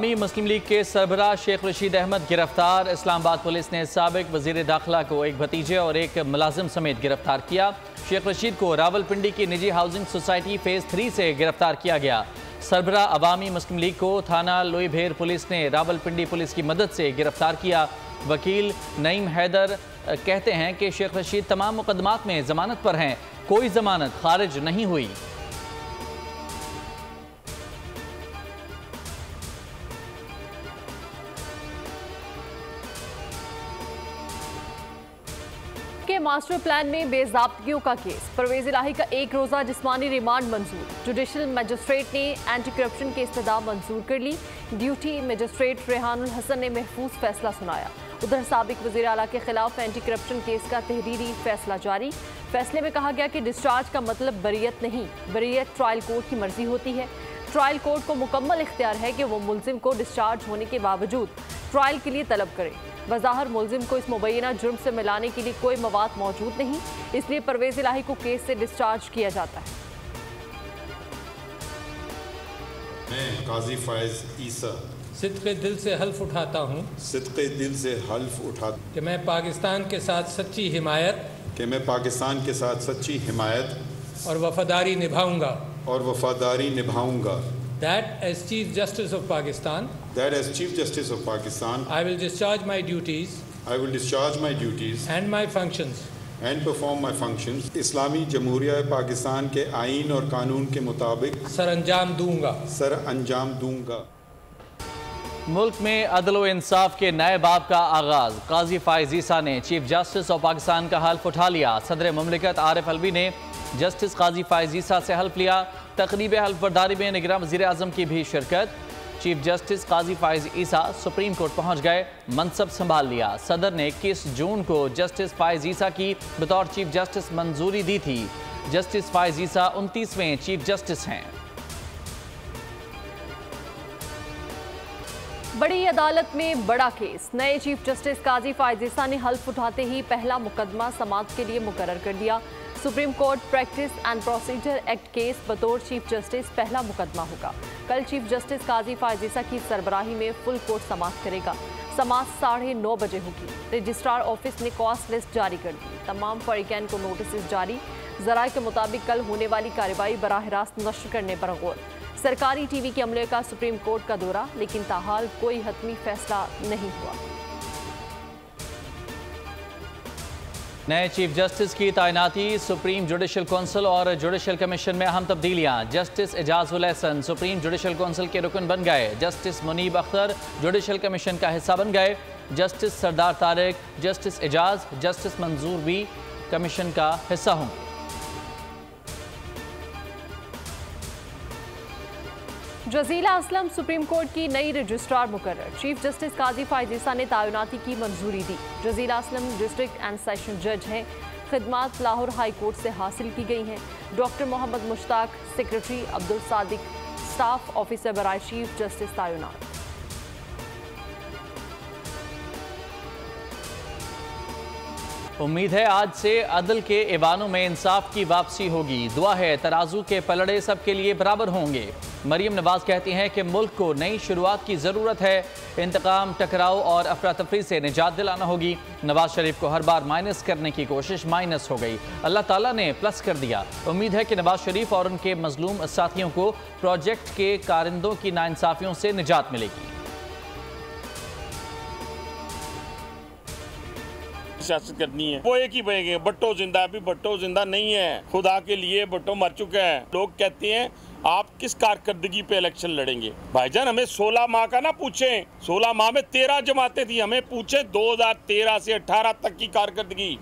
मुस्लिम league के सरबराह शेख रशीद अहमद गिरफ्तार। Islamabad police ने साबिक वजीर दाखिला को एक भतीजे और एक मुलाजिम समेत गिरफ्तार किया। शेख रशीद को रावलपिंडी की निजी हाउसिंग सोसाइटी फेज 3 से गिरफ्तार किया गया। सरबराह अवामी मुस्लिम लीग को थाना लोईभेर पुलिस ने रावलपिंडी पुलिस की मदद से गिरफ्तार किया। वकील नईम हैदर कहते हैं कि शेख रशीद तमाम मुकदमात में जमानत पर हैं, कोई जमानत खारिज नहीं हुई। के मास्टर प्लान में बेज़ाब्तगियों का केस। परवेज इलाही का एक रोज़ा जिस्मानी रिमांड मंजूर। जुडिशल मजिस्ट्रेट ने एंटी करप्शन की इस्तदा मंजूर कर ली। ड्यूटी मजिस्ट्रेट रेहानुल हसन ने महफूज फैसला सुनाया। उधर साबिक वज़ीर आला के खिलाफ एंटी करप्शन केस का तहरीरी फैसला जारी। फैसले में कहा गया कि डिस्चार्ज का मतलब बरियत नहीं, बरियत ट्रायल कोर्ट की मर्जी होती है। ट्रायल कोर्ट को मुकम्मल इख्तियार है कि वो मुलजिम को डिस्चार्ज होने के बावजूद ट्रायल के लिए तलब करे। वज़ाहर मुलजिम को इस मुबैना जुर्म से मिलाने के लिए कोई मवाद मौजूद नहीं, इसलिए परवेज इलाही को केस से डिस्चार्ज किया जाता है। मैं काजी फायज ईसा सिद्क़े दिल से हल्फ उठाता हूँ सिद्क़े दिल से हल्फ उठाता कि मैं पाकिस्तान के साथ सच्ची हिमायत और वफादारी निभाऊंगा That as Chief Justice of Pakistan, I will discharge my duties and my functions and perform my functions इस्लामी जमहूरिया पाकिस्तान के आईन और कानून के मुताबिक सर अंजाम दूंगा। मुल्क में अदल व इंसाफ के नए बाब का आगाज। काजी फायज ईसा ने चीफ जस्टिस ऑफ पाकिस्तान का हल्फ उठा लिया। सदर मुमलिकत आरिफ अलवी ने जस्टिस काजी फायज ईसा से हल्फ लिया। तकरीब हल्फ बर्दारी में निगरान वज़ीर आज़म की भी शिरकत। चीफ जस्टिस काजी फायज ईसा सुप्रीम कोर्ट पहुंच गए, मनसब संभाल लिया। सदर ने 21 जून को जस्टिस फायज ईसा की बतौर चीफ जस्टिस मंजूरी दी थी। जस्टिस फायज ईसा 29वें चीफ जस्टिस हैं। बड़ी अदालत में बड़ा केस। नए चीफ जस्टिस काजी फायज ईसा ने हल्फ उठाते ही पहला मुकदमा समाअत के लिए मुकर्रर कर दिया। Supreme court practice and procedure act case बतौर चीफ जस्टिस पहला मुकदमा होगा। कल चीफ जस्टिस काजी फायज ईसा की सरबराही में फुल कोर्ट समाअत करेगा। समाअत 9:30 बजे होगी। रजिस्ट्रार ऑफिस ने कॉस्ट लिस्ट जारी कर दी। तमाम फरीकैन को नोटिस जारी। जराये के मुताबिक कल होने वाली कार्रवाई बराह रास्त नश्र करने पर गौर। सरकारी टीवी के अमले का सुप्रीम कोर्ट का दौरा, लेकिन ताहाल कोई हतमी फैसला नहीं हुआ। नए चीफ जस्टिस की तैनाती। सुप्रीम जुडिशल कौंसिल और जुडिशल कमीशन में अहम तब्दीलियां। Justice Ijazul Ahsan supreme judicial council के रुकन बन गए। Justice Munib Akhtar judicial commission का हिस्सा बन गए। Justice Sardar Tariq, justice Ijaz, justice Manzoor भी कमीशन का हिस्सा होंगे। जजीला असलम सुप्रीम कोर्ट की नई रजिस्ट्रार मुकर्रर। चीफ जस्टिस काजी फायज ईसा ने तैनाती की मंजूरी दी। Jazila Aslam district and session जज हैं। खिदमात लाहौर हाई कोर्ट से हासिल की गई हैं। Doctor Mohammad Mushtaq secretary, Abdul Sadiq staff officer बराए चीफ जस्टिस तैनात। उम्मीद है आज से अदल के ऐवानों में इंसाफ की वापसी होगी। दुआ है तराजू के पलड़े सबके लिए बराबर होंगे। मरियम नवाज कहती हैं कि मुल्क को नई शुरुआत की ज़रूरत है। इंतकाम, टकराव और अफरा तफरी से निजात दिलाना होगी। नवाज शरीफ को हर बार माइनस करने की कोशिश माइनस हो गई, अल्लाह ताला ने प्लस कर दिया। उम्मीद है कि नवाज शरीफ और उनके मजलूम साथियों को प्रोजेक्ट के कारिंदों की नाइंसाफियों से निजात मिलेगी। सियासत करनी है, वो एक ही बनेंगे। भट्टो जिंदा, भी भट्टो जिंदा नहीं है। खुदा के लिए भट्टो मर चुके हैं। लोग कहते हैं आप किस कारकर्दगी पे इलेक्शन लड़ेंगे। भाईजान हमें 16 माह का ना पूछें, 16 माह में 13 जमातें थी, हमें पूछे 2013 से 18 तक की कारकर्दगी।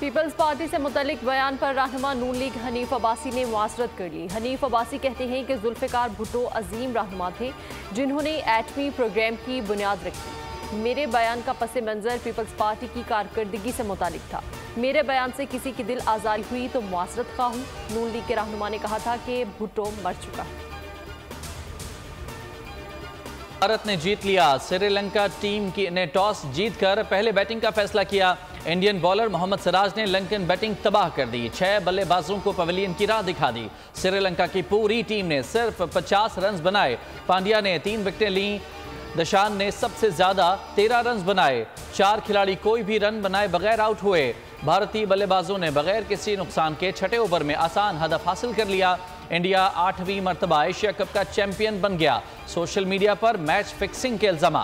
पीपल्स पार्टी से मुतल्लिक बयान पर रहनुमा नून लीग हनीफ अब्बासी ने मुआसरत कर ली। हनीफ अब्बासी कहते हैं कि जुल्फ़िकार भुट्टो अजीम रहनुमा थे जिन्होंने एटमी प्रोग्राम की बुनियाद रखी। मेरे बयान का पस मंजर पीपल्स पार्टी की कारकर्दगी से मुतालिक था। मेरे बयान से किसी की दिल आज़ारी हुई तो मुआसरत खा हूँ। नून लीग के रहनुमा ने कहा था कि भुट्टो मर चुका है। भारत ने जीत लिया। श्रीलंका टीम ने टॉस जीतकर पहले बैटिंग का फैसला किया। इंडियन बॉलर मोहम्मद सिराज ने लंकन बैटिंग तबाह कर दी। 6 बल्लेबाजों को पवेलियन की राह दिखा दी। श्रीलंका की पूरी टीम ने सिर्फ 50 रन बनाए। पांड्या ने 3 विकेटें लीं। दशान ने सबसे ज्यादा 13 रन बनाए। 4 खिलाड़ी कोई भी रन बनाए बगैर आउट हुए। भारतीय बल्लेबाजों ने बगैर किसी नुकसान के छठे ओवर में आसान हदफ हासिल कर लिया। इंडिया 8वीं मरतबा एशिया कप का चैंपियन बन गया। सोशल मीडिया पर मैच फिक्सिंग के इल्जाम।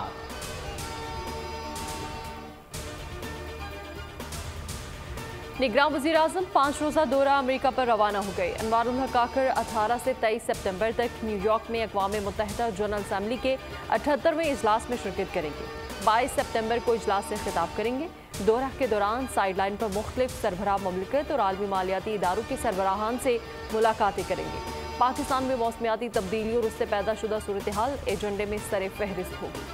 निगरान वज़ीर आज़म 5 रोज़ा दौरा अमेरिका पर रवाना हो गए। अनवारुल हक आखिर 18 से 23 सितंबर तक न्यूयॉर्क में अक़वाम मुत्तहिदा जनरल असम्बली के 78वें इजलास में शिरकत करेंगे। 22 सितंबर को इजलास से खिताब करेंगे। दौरा के दौरान साइडलाइन पर मुख्तलिफ सरबराह ममलिकत और आलमी मालियाती इदारों के सरबराहान से मुलाकातें करेंगे। पाकिस्तान में मौसमियाती तब्दीली और उससे पैदा शुदा सूरत हाल एजेंडे में सर फहरिस्त होगी।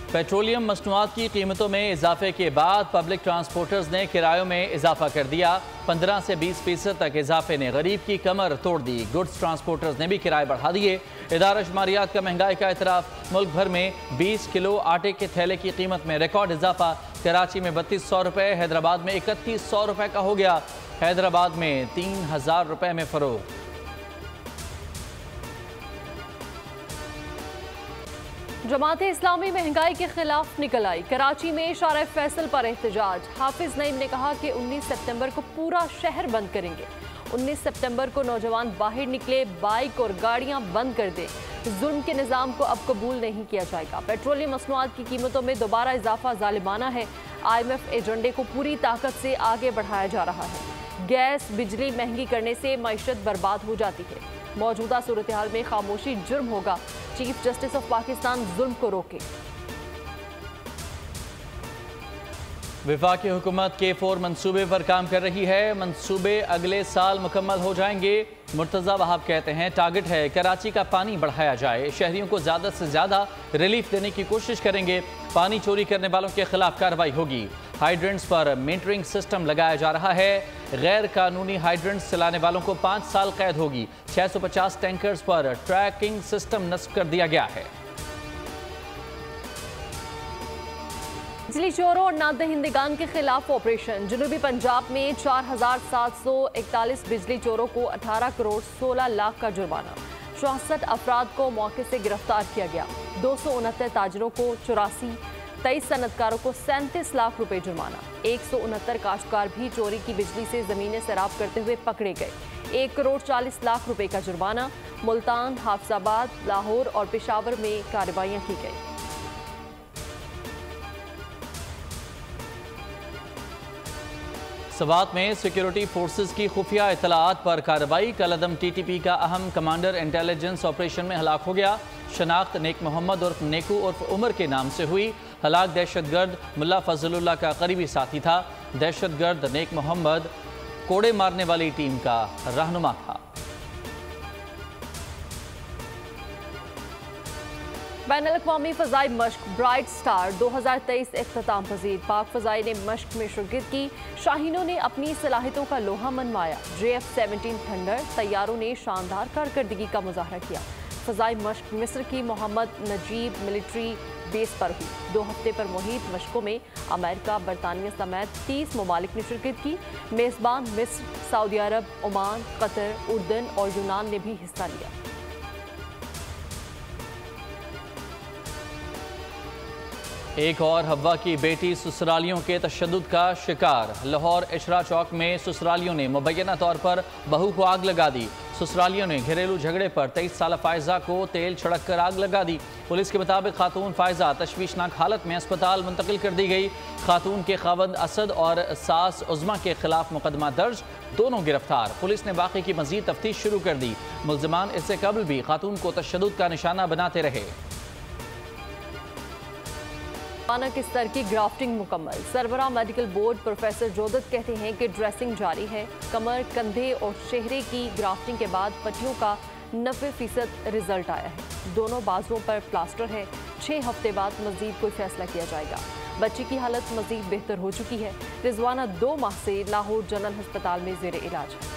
पेट्रोलियम मसनूआत की कीमतों में इजाफे के बाद पब्लिक ट्रांसपोर्टर्स ने किरायों में इजाफा कर दिया। 15 से 20% तक इजाफे ने गरीब की कमर तोड़ दी। गुड्स ट्रांसपोर्टर्स ने भी किराए बढ़ा दिए। इदारा शुमारियात का महंगाई का एतराफ़। मुल्क भर में 20 किलो आटे के थैले की कीमत में रिकॉर्ड इजाफा। कराची में 3200 रुपये, हैदराबाद में 3100 रुपये का हो गया। हैदराबाद में 3000 रुपये में फरोख्त। जमात-ए इस्लामी महंगाई के खिलाफ निकल आई। कराची में शारा फैसल पर एहतजाज। हाफिज नईम ने कहा कि 19 सितंबर को पूरा शहर बंद करेंगे। 19 सितंबर को नौजवान बाहर निकले, बाइक और गाड़ियां बंद कर दें। जुल्म के निज़ाम को अब कबूल नहीं किया जाएगा। पेट्रोलियम मसनूआत की कीमतों में दोबारा इजाफा जालिमाना है। IMF एजेंडे को पूरी ताकत से आगे बढ़ाया जा रहा है। गैस बिजली महंगी करने से मईशत बर्बाद हो जाती है। मौजूदा सूरत हाल में खामोशी जुर्म होगा। चीफ जस्टिस ऑफ पाकिस्तान जुल्म को रोके। वफाकी हुकूमत K4 मंसूबे पर काम कर रही है। मंसूबे अगले साल मुकम्मल हो जाएंगे। मुर्तज़ा वहाब कहते हैं टारगेट है कराची का पानी बढ़ाया जाए। शहरियों को ज़्यादा से ज़्यादा रिलीफ देने की कोशिश करेंगे। पानी चोरी करने वालों के खिलाफ कार्रवाई होगी। हाइड्रेंट्स पर मीटरिंग सिस्टम लगाया जा रहा है। गैर कानूनी हाइड्रेंट्स चलाने वालों को 5 साल कैद होगी। 650 टैंकर्स पर ट्रैकिंग सिस्टम नस्ब कर दिया गया है। बिजली चोरों और नादहिंदगान के खिलाफ ऑपरेशन। जनूबी पंजाब में 4741 बिजली चोरों को 18 करोड़ 16 लाख का जुर्माना। 64 अफराद को मौके से गिरफ्तार किया गया। 269 ताजरों को 84, 23 सनतकारों को 37 लाख रुपए जुर्माना। 169 काश्तकार भी चोरी की बिजली से जमीनें सैराब करते हुए पकड़े गए। 1 करोड़ 40 लाख रुपए का जुर्माना। मुल्तान, हाफिजाबाद, लाहौर और पेशावर में कार्रवाइयां की गई। सवात में सिक्योरिटी फोर्सेस की खुफिया इतलात पर कार्रवाई। कलअदम TTP का अहम कमांडर इंटेलिजेंस ऑपरेशन में हलाक हो गया। शनाख्त नेक मोहम्मद उर्फ नेकू उर्फ उमर के नाम से हुई। हलाक दहशतगर्द मुल्ला फजलुल्लाह का करीबी साथी था। दहशतगर्द नेक मोहम्मद कोड़े मारने वाली टीम का रहनुमा था। बैनुल-अक़वामी फ़ज़ाई मश्क ब्राइट स्टार 2023 इख्तिताम पजीर। पाक फ़ज़ाई ने मश्क में शिरकत की। शाहीनों ने अपनी सलाहियतों का लोहा मनवाया। JF-17 थंडर तैयारों ने शानदार कारकर्दगी का मुजाहरा किया। फ़ज़ाई मश्क मिस्र की मोहम्मद नजीब मिलिट्री बेस पर हुई। 2 हफ्ते पर मुहित मशकों में अमेरिका, बरतानिया समेत 30 ममालिक ने शिरकत की। मेज़बान मिस्र, सऊदी अरब, ओमान, कतर, उर्दन और यूनान ने भी हिस्सा लिया। एक और हवा की बेटी ससुरालियों के तशद्दुद का शिकार। लाहौर इशरा चौक में ससुरालियों ने मुबैना तौर पर बहू को आग लगा दी। ससुरालियों ने घरेलू झगड़े पर 23 साल फायजा को तेल छिड़क कर आग लगा दी। पुलिस के मुताबिक खातून फायजा तशवीशनाक हालत में अस्पताल मुंतकिल कर दी गई। खातून के खावंद असद और सास उज़्मा के खिलाफ मुकदमा दर्ज, दोनों गिरफ्तार। पुलिस ने वाक़े की मजीद तफ्तीश शुरू कर दी। मुल्ज़िमान इससे कबल भी खातून को तशद्दुद का निशाना बनाते रहे। मानक स्तर की ग्राफ्टिंग मुकम्मल। सरबराह मेडिकल बोर्ड प्रोफेसर जोदत कहते हैं कि ड्रेसिंग जारी है। कमर, कंधे और चेहरे की ग्राफ्टिंग के बाद पट्टियों का 90% रिजल्ट आया है। दोनों बाजुओं पर प्लास्टर है। 6 हफ्ते बाद मजीद कोई फैसला किया जाएगा। बच्ची की हालत मजीद बेहतर हो चुकी है। रिजवाना 2 माह से लाहौर जनरल अस्पताल में जेर इलाज है।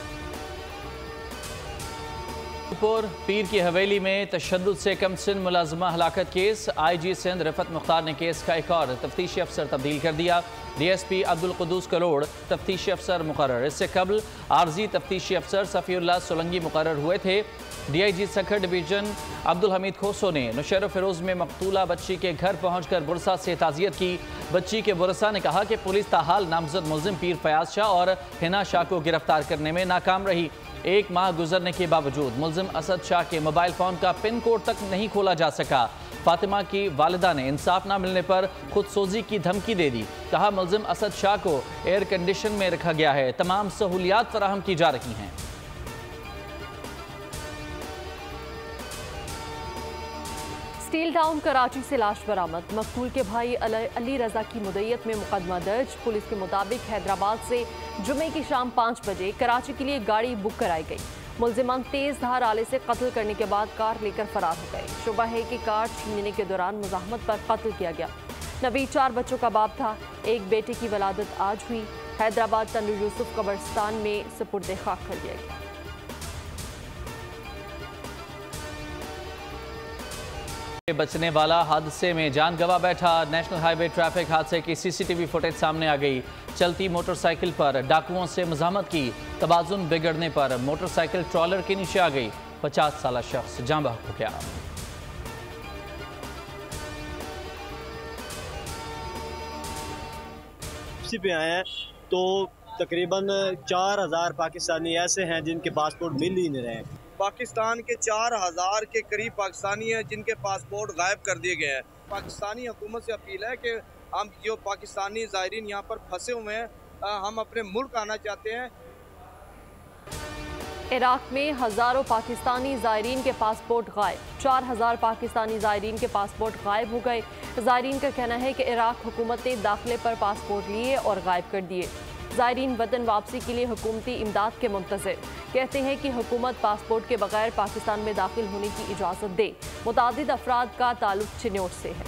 पीर की हवेली में तशद्दुद से कमसिन मुलाजमा हलाकत केस। IG सिंध रफत मुख्तार ने केस का एक और तफ्तीशी अफसर तब्दील कर दिया। DSP अब्दुल कुद्दूस करोड़ तफ्तीशी अफसर मुकर्रर। इससे कबल आर्जी तफ्तीशी अफसर सफ़ीउल्लाह सोलंगी मुकर्रर हुए थे। DIG सखर डिवीजन अब्दुल हमीद खोसो ने नुशैर फिरोज में मकतूला बच्ची के घर पहुंचकर बुरसा से ताज़ियत की। बच्ची के बुरसा ने कहा कि पुलिस ताहाल नामजद मुलजिम पीर फयाज शाह और हिना शाह को गिरफ्तार करने में नाकाम रही। एक माह गुजरने के बावजूद मुलजिम असद शाह के मोबाइल फ़ोन का पिन कोड तक नहीं खोला जा सका। फातिमा की वालिदा ने इंसाफ ना मिलने पर खुदसोजी की धमकी दे दी। कहा मुलजिम असद शाह को एयर कंडीशन में रखा गया है, तमाम सहूलियात फराहम की जा रही हैं। स्टील टाउन कराची से लाश बरामद। मकतूल के भाई अली रजा की मुद्दत में मुकदमा दर्ज। पुलिस के मुताबिक हैदराबाद से जुमे की शाम 5 बजे कराची के लिए गाड़ी बुक कराई गई। मुलजिमान तेज धार आले से कत्ल करने के बाद कार लेकर फरार हो गए। शुबा है कि कार छीनने के दौरान मुजाहमत पर कत्ल किया गया। नबी 4 बच्चों का बाप था। एक बेटे की वलादत आज हुई। हैदराबाद तनूर यूसुफ कब्रिस्तान में सुपुर्द खाक कर दिया गया। बचने वाला हादसे में जान गंवा बैठा। नेशनल हाईवे ट्रैफिक हादसे की CCTV फुटेज सामने आ गई। चलती मोटरसाइकिल पर डाकुओं से मुज़ाहमत की। तवाज़ुन बिगड़ने पर मोटरसाइकिल ट्रॉलर के नीचे आ गई। 50 साला शख्स जान बहक हो गया। पे आए हैं तो तकरीबन 4000 पाकिस्तानी ऐसे हैं जिनके पासपोर्ट मिल ही नहीं रहे। पाकिस्तान के 4000 के करीब पाकिस्तानी हैं जिनके पासपोर्ट गायब कर दिए गए हैं। पाकिस्तानी हुकूमत से अपील है कि हम जो पाकिस्तानी ज़ायरीन यहाँ पर फंसे हुए हैं, हम अपने मुल्क आना चाहते हैं। इराक में हज़ारों पाकिस्तानी ज़ायरीन के पासपोर्ट गायब। 4000 पाकिस्तानी ज़ायरीन के पासपोर्ट गायब हो गए। ज़ायरीन का कहना है कि इराक हुकूमत ने दाखिले पर पासपोर्ट लिए और गायब कर दिए। ज़ायरीन वतन वापसी के लिए हुकूमती इमदाद के मुंतज़िर। कहते हैं कि हुकूमत पासपोर्ट के बगैर पाकिस्तान में दाखिल होने की इजाज़त दे। मुतादिद अफराद का ताल्लुक चिन्नौर से है।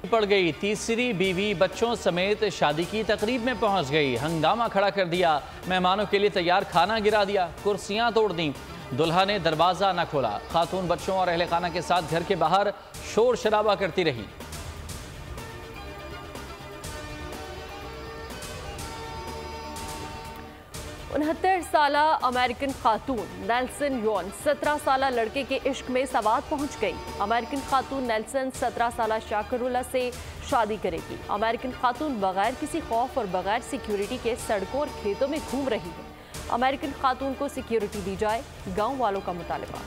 पड़ गई। तीसरी बीवी बच्चों समेत शादी की तकरीब में पहुंच गई। हंगामा खड़ा कर दिया। मेहमानों के लिए तैयार खाना गिरा दिया। कुर्सियां तोड़ दी। दुल्हा ने दरवाज़ा न खोला। खातून बच्चों और अहले खाना के साथ घर के बाहर शोर शराबा करती रही। 69 साला अमेरिकन खातून नेल्सन यॉन 17 साला लड़के के इश्क में सवात पहुंच गई। अमेरिकन खातून नेल्सन 17 साला शाकिरुल्लाह से शादी करेगी। अमेरिकन खातून बगैर किसी खौफ और बगैर सिक्योरिटी के सड़कों और खेतों में घूम रही है। अमेरिकन खातून को सिक्योरिटी दी जाए, गांव वालों का मुतालबा।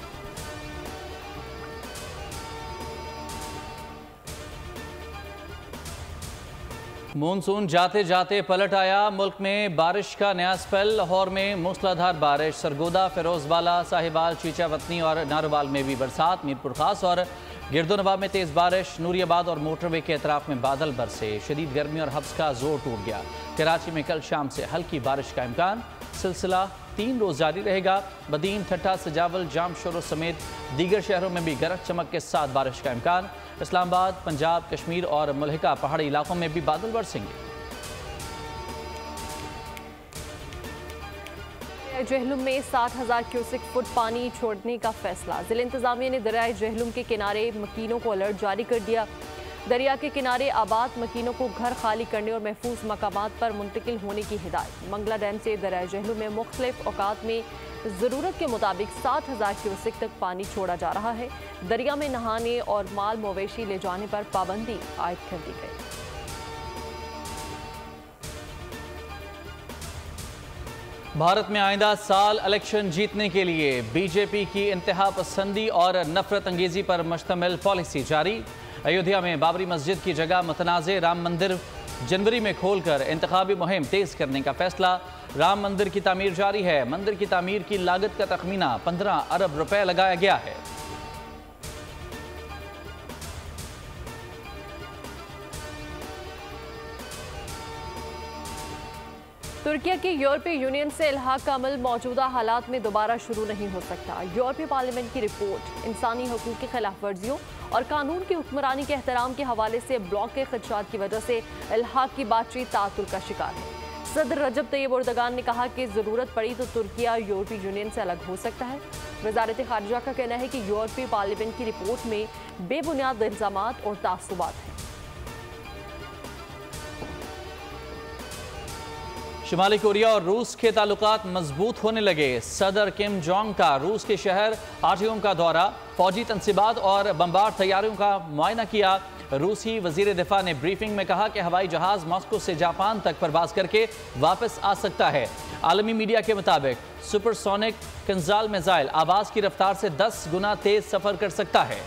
मानसून जाते जाते पलट आया। मुल्क में बारिश का नया स्पेल। लाहौर में मूसलाधार बारिश। सरगोदा, फिरोजबाला, साहिबाल, चीचावतनी और नारोवाल में भी बरसात। मीरपुर खास और गिरदोनवाब में तेज़ बारिश। नूरियाबाद और मोटरवे के अतराफ में बादल बरसे। शदीद गर्मी और हब्स का जोर टूट गया। कराची में कल शाम से हल्की बारिश का इम्कान। सिलसिला 3 रोज़ जारी रहेगा। बदीन, ठट्ठा, सजावल, जामशोरो समेत दीगर शहरों में भी गरज चमक के साथ बारिश का इम्कान। इस्लामाबाद, पंजाब, कश्मीर और मुल्हिका पहाड़ी इलाकों में भी बादल बरसेंगे। जहलुम में 7000 क्यूसेक फुट पानी छोड़ने का फैसला। जिला इंतजामिया ने दरियाए जहलुम के किनारे मकीनों को अलर्ट जारी कर दिया। दरिया के किनारे आबाद मकीनों को घर खाली करने और महफूज मकामात पर मुंतकिल होने की हिदायत। मंगला डैम से दरियाए जहलुम में मुख्तलिफ औकात में ज़रूरत के मुताबिक 7000 क्यूसेक तक पानी छोड़ा जा रहा है। दरिया में नहाने और माल मवेशी ले जाने पर पाबंदी आयद कर दी गई। भारत में आइंदा साल इलेक्शन जीतने के लिए बीजेपी की इंतहा पसंदी और नफरत अंगेजी पर मुश्तमिल पॉलिसी जारी। अयोध्या में बाबरी मस्जिद की जगह मुतनाज़े राम मंदिर जनवरी में खोलकर इंतखाबी मुहिम तेज करने का फैसला। राम मंदिर की तामीर जारी है। मंदिर की तामीर की लागत का तखमीना 15 अरब रुपए लगाया गया है। तुर्किया के यूरोपीय यूनियन से इल्हाक का अमल मौजूदा हालात में दोबारा शुरू नहीं हो सकता। यूरोपीय पार्लियामेंट की रिपोर्ट इंसानी हकूक़ की खिलाफ वर्जियों और कानून की हुक्मरानी के एहतराम के हवाले से ब्लॉक के खदशात की वजह से इल्हाक की बातचीत तातुल का शिकार है। सदर रजब तैयब एर्दोगान ने कहा कि ज़रूरत पड़ी तो तुर्किया यूरोपीय यूनियन से अलग हो सकता है। वज़ारत ख़ारिजा का कहना है कि यूरोपीय पार्लियामेंट की रिपोर्ट में बेबुनियाद इल्ज़ामात और तासुबात हैं। शुमाली कोरिया और रूस के ताल्लुकात मजबूत होने लगे। सदर किम जोंग का रूस के शहर आर्टियम का दौरा, फौजी तनसीबात और बमबार तैयारियों का मुआयना किया। रूसी वजीर दिफा ने ब्रीफिंग में कहा कि हवाई जहाज मॉस्को से जापान तक परवाज करके वापस आ सकता है। आलमी मीडिया के मुताबिक सुपरसोनिक किंजाल मिसाइल आवाज की रफ्तार से 10 गुना तेज सफर कर सकता है।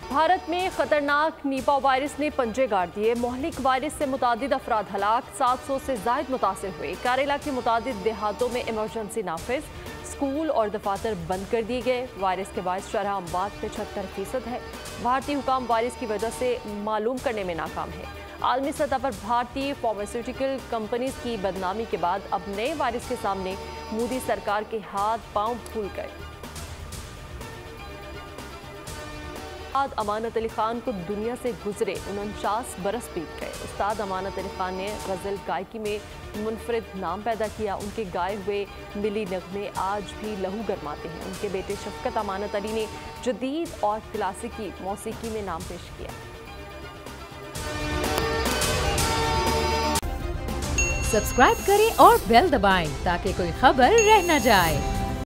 भारत में खतरनाक नीपा वायरस ने पंजे गाड़ दिए। मोहलिक वायरस से मुतादिद अफराद हलाक, 700 से जायद मुतासिर हुए। केरला के मुतादिद देहातों में इमरजेंसी नाफिज, स्कूल और दफातर बंद कर दिए गए। वायरस के बायस शरह अमवात 75% है। भारतीय हुकाम वायरस की वजह से मालूम करने में नाकाम है। आलमी सतह पर भारतीय फार्मास्यूटिकल कंपनीज की बदनामी के बाद अब नए वायरस के सामने मोदी सरकार के हाथ पांव फूल गए। अमानत अली खान को दुनिया से गुजरे 49 बरस बीत गए। उस्ताद अमानत अली खान ने गज़ल गायकी में मुनफरिद नाम पैदा किया। उनके गाए हुए मिली नगमे आज भी लहू गरमाते हैं। उनके बेटे शफकत अमानत अली ने जदीद और क्लासिकी मौसीकी में नाम पेश किया। सब्सक्राइब करें और बेल दबाएं ताकि कोई खबर रह न जाए।